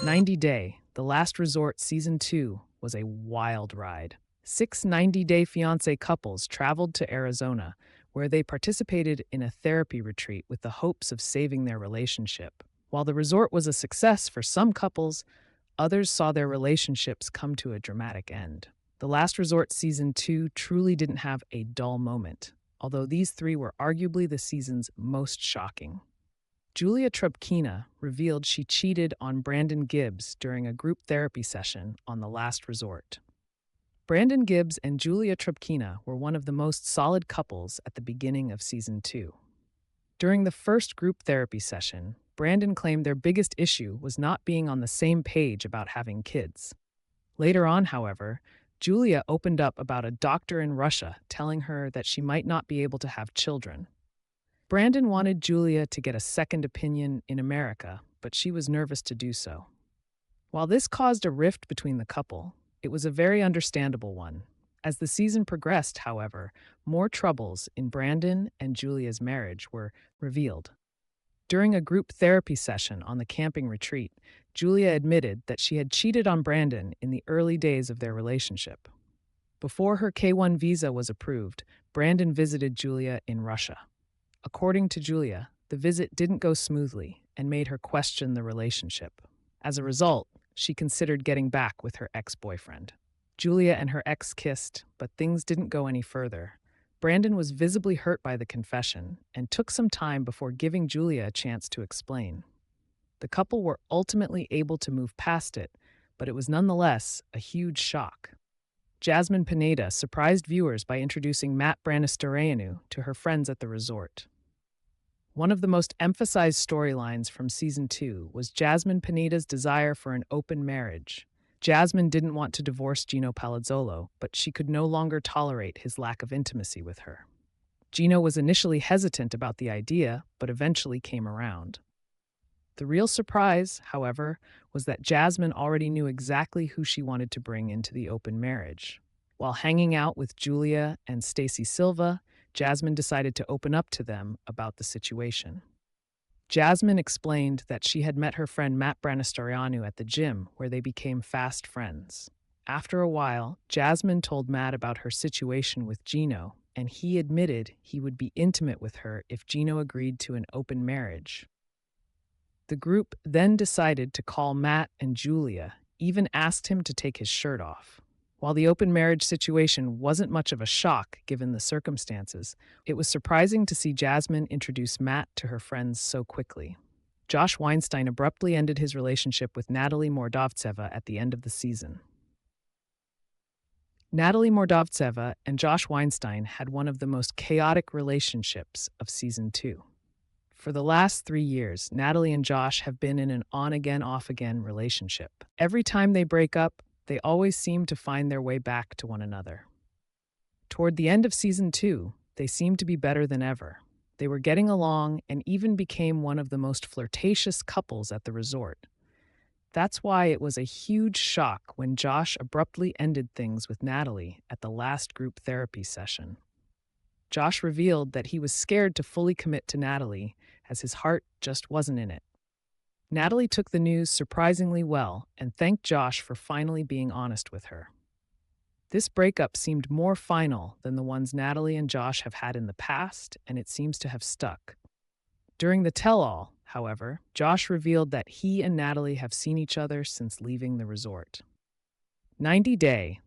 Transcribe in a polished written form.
90 Day, The Last Resort Season 2 was a wild ride. Six 90-day fiancé couples traveled to Arizona, where they participated in a therapy retreat with the hopes of saving their relationship. While the resort was a success for some couples, others saw their relationships come to a dramatic end. The Last Resort Season 2 truly didn't have a dull moment, although these three were arguably the season's most shocking. Julia Trubkina revealed she cheated on Brandon Gibbs during a group therapy session on The Last Resort. Brandon Gibbs and Julia Trubkina were one of the most solid couples at the beginning of Season 2. During the first group therapy session, Brandon claimed their biggest issue was not being on the same page about having kids. Later on, however, Julia opened up about a doctor in Russia telling her that she might not be able to have children. Brandon wanted Julia to get a second opinion in America, but she was nervous to do so. While this caused a rift between the couple, it was a very understandable one. As the season progressed, however, more troubles in Brandon and Julia's marriage were revealed. During a group therapy session on the camping retreat, Julia admitted that she had cheated on Brandon in the early days of their relationship. Before her K-1 visa was approved, Brandon visited Julia in Russia. According to Julia, the visit didn't go smoothly and made her question the relationship. As a result, she considered getting back with her ex-boyfriend. Julia and her ex kissed, but things didn't go any further. Brandon was visibly hurt by the confession and took some time before giving Julia a chance to explain. The couple were ultimately able to move past it, but it was nonetheless a huge shock. Jasmine Pineda surprised viewers by introducing Matt Branistoreanu to her friends at the resort. One of the most emphasized storylines from Season 2 was Jasmine Pineda's desire for an open marriage. Jasmine didn't want to divorce Gino Palazzolo, but she could no longer tolerate his lack of intimacy with her. Gino was initially hesitant about the idea, but eventually came around. The real surprise, however, was that Jasmine already knew exactly who she wanted to bring into the open marriage. While hanging out with Julia and Stacy Silva, Jasmine decided to open up to them about the situation. Jasmine explained that she had met her friend Matt Branistoreanu at the gym, where they became fast friends. After a while, Jasmine told Matt about her situation with Gino, and he admitted he would be intimate with her if Gino agreed to an open marriage. The group then decided to call Matt and Julia, even asked him to take his shirt off. While the open marriage situation wasn't much of a shock given the circumstances, it was surprising to see Jasmine introduce Matt to her friends so quickly. Josh Weinstein abruptly ended his relationship with Natalie Mordovtseva at the end of the season. Natalie Mordovtseva and Josh Weinstein had one of the most chaotic relationships of Season 2. For the last 3 years, Natalie and Josh have been in an on-again, off-again relationship. Every time they break up, they always seem to find their way back to one another. Toward the end of Season 2, they seemed to be better than ever. They were getting along and even became one of the most flirtatious couples at the resort. That's why it was a huge shock when Josh abruptly ended things with Natalie at the last group therapy session. Josh revealed that he was scared to fully commit to Natalie, as his heart just wasn't in it. Natalie took the news surprisingly well and thanked Josh for finally being honest with her. This breakup seemed more final than the ones Natalie and Josh have had in the past, and it seems to have stuck. During the tell-all, however, Josh revealed that he and Natalie have seen each other since leaving the resort. 90 Day,